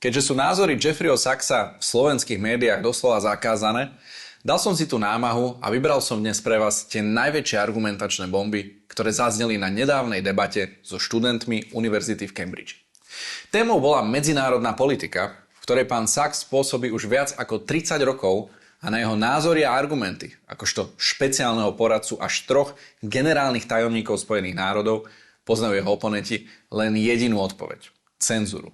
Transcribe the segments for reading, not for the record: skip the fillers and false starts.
Keďže sú názory Jeffreyho Sachsa v slovenských médiách doslova zakázané, dal som si tú námahu a vybral som dnes pre vás tie najväčšie argumentačné bomby, ktoré zazneli na nedávnej debate so študentmi Univerzity v Cambridgei. Témou bola medzinárodná politika, v ktorej pán Sachs pôsobí už viac ako 30 rokov a na jeho názory a argumenty, akožto špeciálneho poradcu až 3 generálnych tajomníkov Spojených národov, poznajú jeho oponenti len jedinú odpoveď – cenzúru.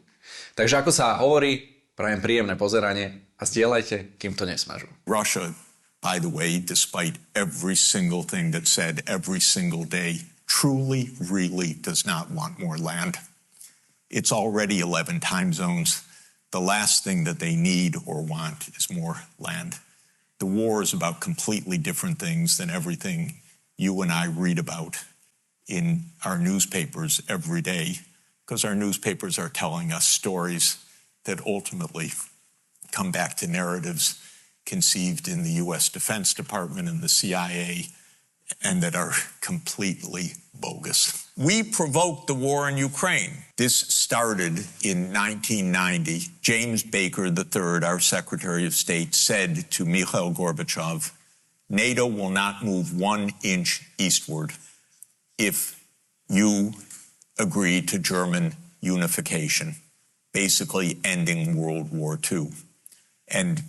Takže ako sa hovorí, prajem príjemné pozeranie a zdieľajte, kým to nesmažú. Russia, by the way, despite every single thing that's said every single day, truly, really does not want more land. It's already 11 time zones. The last thing that they need or want is more land. The war is about completely different things than everything you and I read about in our newspapers every day, because our newspapers are telling us stories that ultimately come back to narratives conceived in the U.S. Defense Department and the CIA, and that are completely bogus. We provoked the war in Ukraine. This started in 1990. James Baker III, our Secretary of State, said to Mikhail Gorbachev, NATO will not move 1 inch eastward if you agree to German unification, basically ending World War II. And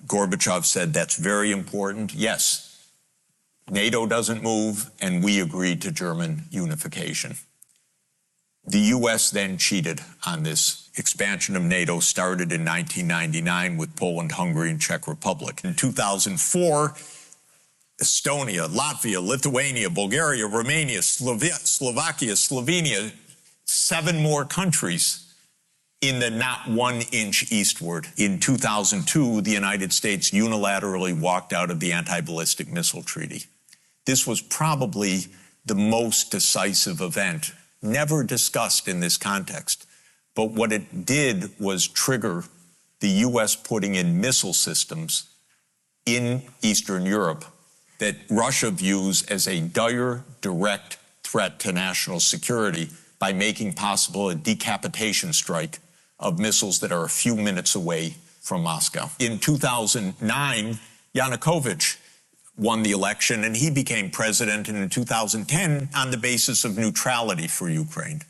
Gorbachev said, that's very important. Yes, NATO doesn't move, and we agreed to German unification. The U.S. then cheated on this. Expansion of NATO started in 1999 with Poland, Hungary, and Czech Republic. In 2004, Estonia, Latvia, Lithuania, Bulgaria, Romania, Slovakia, Slovenia, 7 more countries in the not 1 inch eastward. In 2002, the United States unilaterally walked out of the Anti-Ballistic Missile Treaty. This was probably the most decisive event, never discussed in this context. But what it did was trigger the U.S. putting in missile systems in Eastern Europe that Russia views as a dire, direct threat to national security by making possible a decapitation strike of missiles that are a few minutes away from Moscow. In 2009, Yanukovych won the election and he became president, and in 2010 on the basis of neutrality for Ukraine.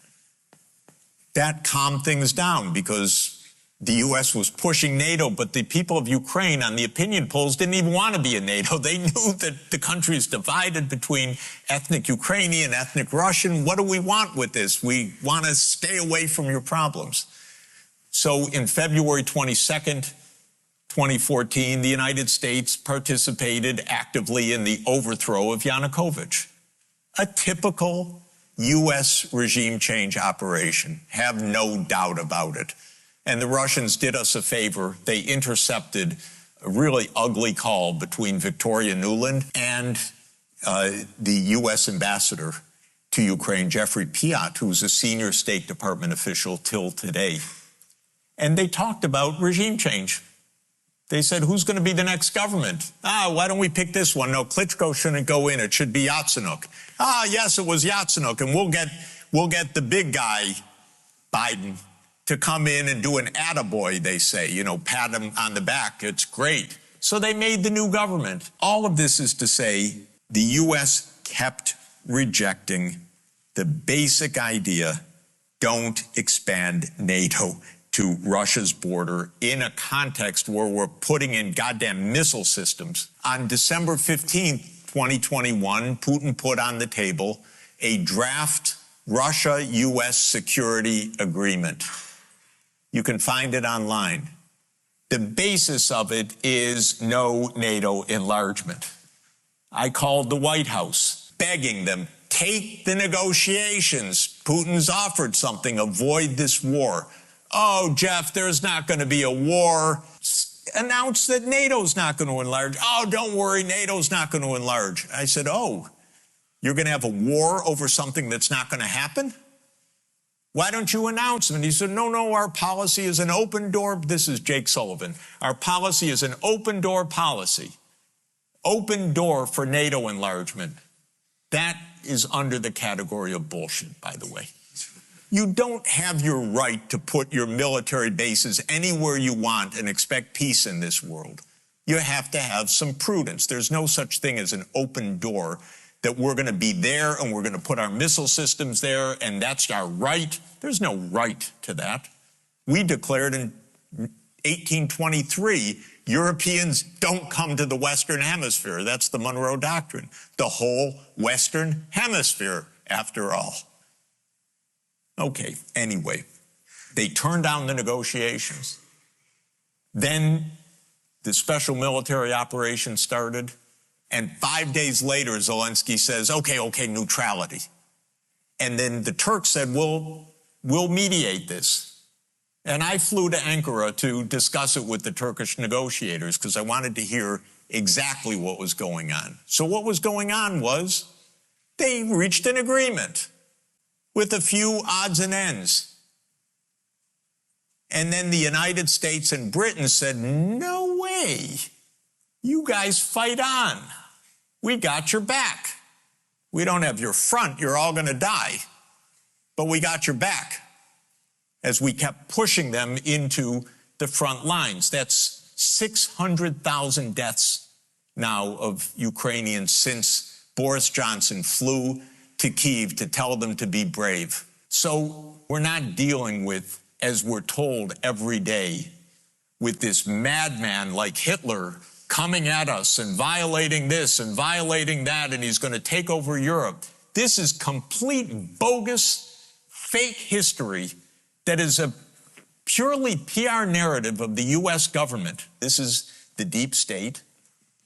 That calmed things down because the U.S. was pushing NATO, but the people of Ukraine on the opinion polls didn't even want to be in NATO. They knew that the country is divided between ethnic Ukrainian, ethnic Russian. What do we want with this? We want to stay away from your problems. So in February 22nd, 2014, the United States participated actively in the overthrow of Yanukovych. A typical U.S. regime change operation, have no doubt about it. And the Russians did us a favor. They intercepted a really ugly call between Victoria Nuland and the U.S. ambassador to Ukraine, Jeffrey Piat, who's a senior State Department official till today. And they talked about regime change. They said, who's going to be the next government? Why don't we pick this one? No, Klitschko shouldn't go in. It should be Yatsenyuk. Yes, it was Yatsenyuk. And we'll get the big guy, Biden, to come in and do an attaboy, they say, pat him on the back. It's great. So they made the new government. All of this is to say the U.S. kept rejecting the basic idea, don't expand NATO to Russia's border in a context where we're putting in goddamn missile systems. On December 15th, 2021, Putin put on the table a draft Russia-U.S. security agreement. You can find it online. The basis of it is no NATO enlargement. I called the White House, begging them, take the negotiations. Putin's offered something, avoid this war. Oh, Jeff, there's not going to be a war. Announce that NATO's not going to enlarge. Oh, don't worry, NATO's not going to enlarge. I said, oh, you're going to have a war over something that's not going to happen? Why don't you announce them? And he said, no, our policy is an open door. This is Jake Sullivan. Our policy is an open door policy. Open door for NATO enlargement. That is under the category of bullshit, by the way. You don't have your right to put your military bases anywhere you want and expect peace in this world. You have to have some prudence. There's no such thing as an open door that we're going to be there and we're going to put our missile systems there and that's our right. There's no right to that. We declared in 1823, Europeans don't come to the Western Hemisphere. That's the Monroe Doctrine. The whole Western Hemisphere, after all. Okay, anyway, they turned down the negotiations. Then the special military operation started, and 5 days later, Zelensky says, okay, neutrality. And then the Turks said, we'll mediate this. And I flew to Ankara to discuss it with the Turkish negotiators because I wanted to hear exactly what was going on. So what was going on was they reached an agreement with a few odds and ends. And then the United States and Britain said, no way, you guys fight on. We got your back. We don't have your front, you're all going to die. But we got your back as we kept pushing them into the front lines. That's 600,000 deaths now of Ukrainians since Boris Johnson flew to Kyiv to tell them to be brave. So we're not dealing with, as we're told every day, with this madman like Hitler coming at us and violating this and violating that, and he's going to take over Europe. This is complete bogus, fake history that is a purely PR narrative of the U.S. government. This is the deep state,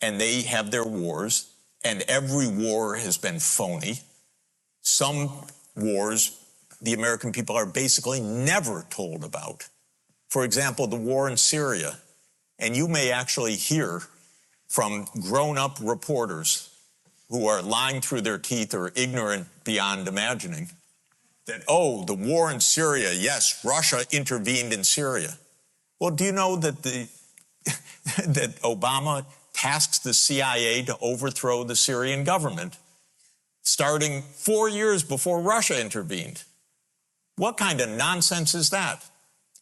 and they have their wars, and every war has been phony. Some wars the American people are basically never told about. For example, the war in Syria. And you may actually hear from grown-up reporters who are lying through their teeth or ignorant beyond imagining that, oh, the war in Syria, yes, Russia intervened in Syria. Well, do you know that that Obama tasked the CIA to overthrow the Syrian government, starting 4 years before Russia intervened? What kind of nonsense is that?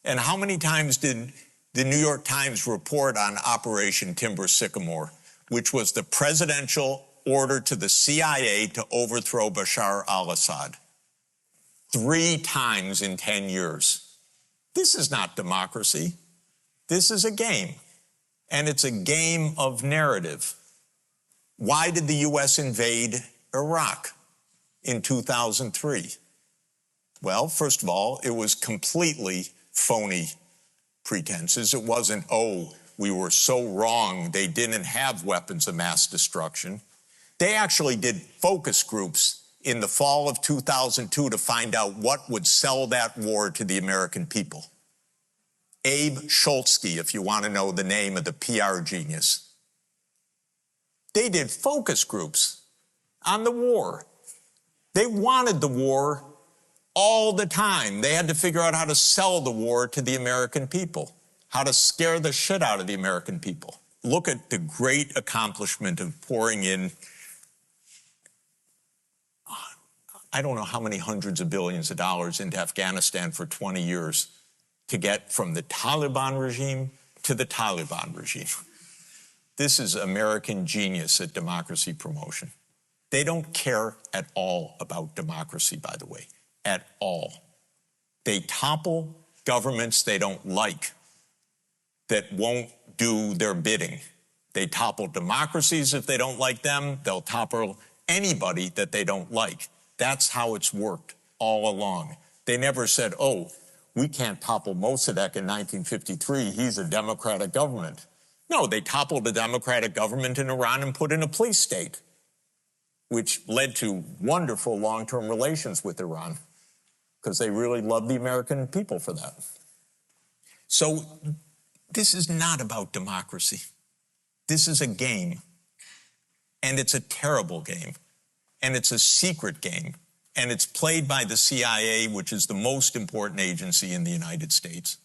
And how many times did the New York Times report on Operation Timber Sycamore, which was the presidential order to the CIA to overthrow Bashar al-Assad? 3 times in 10 years. This is not democracy. This is a game. And it's a game of narrative. Why did the U.S. invade Iraq in 2003? Well, first of all, it was completely phony pretenses. It wasn't, oh, we were so wrong, they didn't have weapons of mass destruction. They actually did focus groups in the fall of 2002 to find out what would sell that war to the American people. Abe Schultzky, if you want to know the name of the PR genius. They did focus groups on the war. They wanted the war all the time. They had to figure out how to sell the war to the American people, how to scare the shit out of the American people. Look at the great accomplishment of pouring in, I don't know how many hundreds of billions of dollars into Afghanistan for 20 years to get from the Taliban regime to the Taliban regime. This is American genius at democracy promotion. They don't care at all about democracy, by the way, at all. They topple governments they don't like that won't do their bidding. They topple democracies if they don't like them. They'll topple anybody that they don't like. That's how it's worked all along. They never said, oh, we can't topple Mossadegh in 1953. He's a democratic government. No, they toppled a democratic government in Iran and put in a police state, which led to wonderful long-term relations with Iran because they really love the American people for that. So this is not about democracy. This is a game, and it's a terrible game, and it's a secret game, and it's played by the CIA, which is the most important agency in the United States.